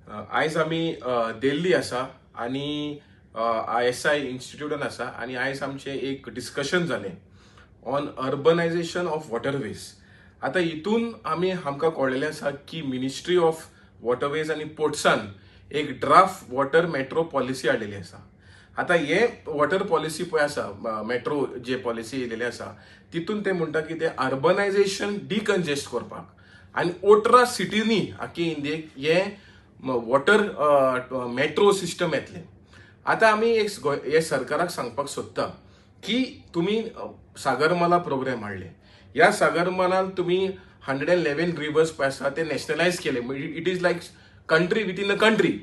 आयज आमी दिल्ली आसा आणि ISI इन्स्टिट्यूटान आसा आणि आयज आमचे एक डिस्कशन जालें ऑन अर्बनायझेशन ऑफ वॉटरवेज. आता हितून आमकां कळलेलें आसा की मिनिस्ट्री ऑफ वॉटरवेज आणि पोर्ट्सान एक ड्राफ्ट वॉटर मेट्रो पॉलिसी हाडलेली आसा. आता हे वॉटर पॉलिसी पळय आसा, मेट्रो जे पॉलिसी येयलेली आसा तितून ते म्हणटा की ते अर्बनायझेशन डिकंजेस्ट करपाक आणि 18 सिटींनी आख्खे इंडियेक हे वॉटर मेट्रो सिस्टम येतले. आता आमी हे सरकाराक सांगपाक सोदता की तुम्ही सागरमाला प्रोग्राम हाडले. ह्या सागरमालान तुम्ही 111 रिवर्स पळय आसा ते नॅशनलायज केले. It is like country within a country.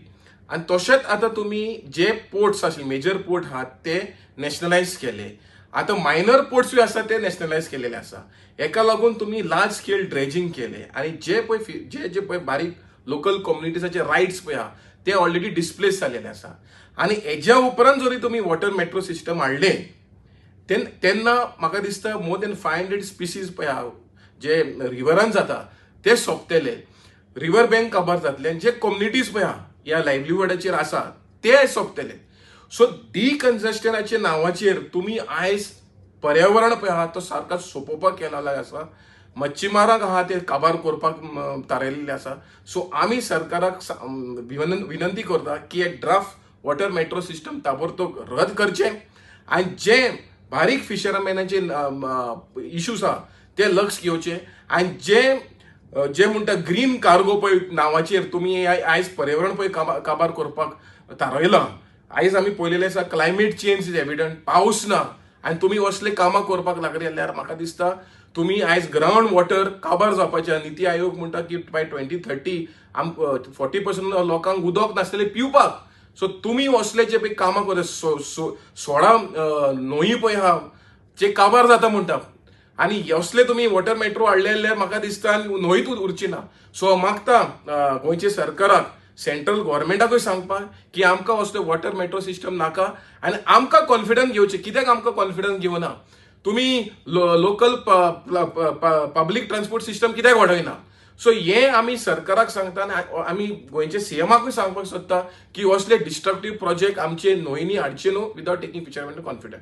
आणि तशेंच आता तुम्ही जे पोर्ट्स आशिल्ले मेजर पोर्ट आहात ते नॅशनलायज केले. आता मायनर पोर्ट्स आसा ते नॅशनलायज केलेले आसा. एका लागून तुम्ही लार्ज स्केल ड्रेजिंग केले आणि जे पळय बारीक लोकल कम्युनिटीजाचे रायट्स पळय आहा ते ऑलरेडी डिस्प्लेस जालेले आसा. आणि हेज्या उपरांत जरी तुम्ही वॉटर मेट्रो सिस्टम हाडले तेन्ना म्हाका दिसता मोर दॅन 500 स्पिसीज पळय आहा जे रिव्हरान जाता ते सोंपतले, रिव्हर बँक काबार जातले आणि जे कम्युनिटीज पळय आहा या लायव्हलीहूडाचेर आसा ते सोंपतले. सो डिकंजस्टनाच्या नांवाचेर तुम्ही आयज पर्यावरण पळय आहा तो सारको सोंपोवपाक केलेलो आसा. मच्छीमारांक आहा ते काबार करपाक थारायलेले आसा. सो आमी सरकाराक विनंती करता की एक ड्राफ्ट वॉटर मेट्रो सिस्टम ताबडतोब रद्द करचे आणि जे बारीक फिशरमॅनाचे इश्यूज आहा ते लक्ष घेवचे आणि जे म्हणटा ग्रीन कार्गो पळय नांवाचेर तुम्ही आयज पर्यावरण पळय काबार करपाक थारायला. आयज आमी पळयलेलें आसा क्लायमेट चेंज इज एविडंट, पावस ना आणि तुम्ही असले कामां करपाक लागले जाल्यार म्हाका दिसता तुम्ही आयज ग्राउंड वॉटर काबार जावपाचे. नीती आयोग म्हणटा की बाय 2030 40% लोकांक उदक नासतले पिवपाक. सो तुम्ही असले जे पळय कामां कर 16 न्हंय पळय आहा जे काबार जाता म्हणटा आणि असले तुम्ही वॉटर मेट्रो हाडले जाल्यार म्हाका दिसता न्हंयच उरची ना. सो मागता गोंयच्या सरकाराक सेंट्रल गव्हर्मेंटाकूय सांगपाक की आमकां असले वॉटर मेट्रो सिस्टम नाका आणि आमकां कॉन्फिडन्स घेवचे. कित्याक आमकां कॉन्फिडन्स घेवना? तुम्ही लोकल पब्लीक ट्रान्सपोर्ट सिस्टम कित्याक वाडयना? सो हे आमी सरकाराक सांगता आनी आमी गोंयचे CMाकूय सांगपाक सोदता की असले डिस्ट्रक्टीव प्रोजेक्ट आमचे न्हंयनी हाडचे न्हू विदाउट टेकिंग फिशरमॅन कॉन्फिडंट.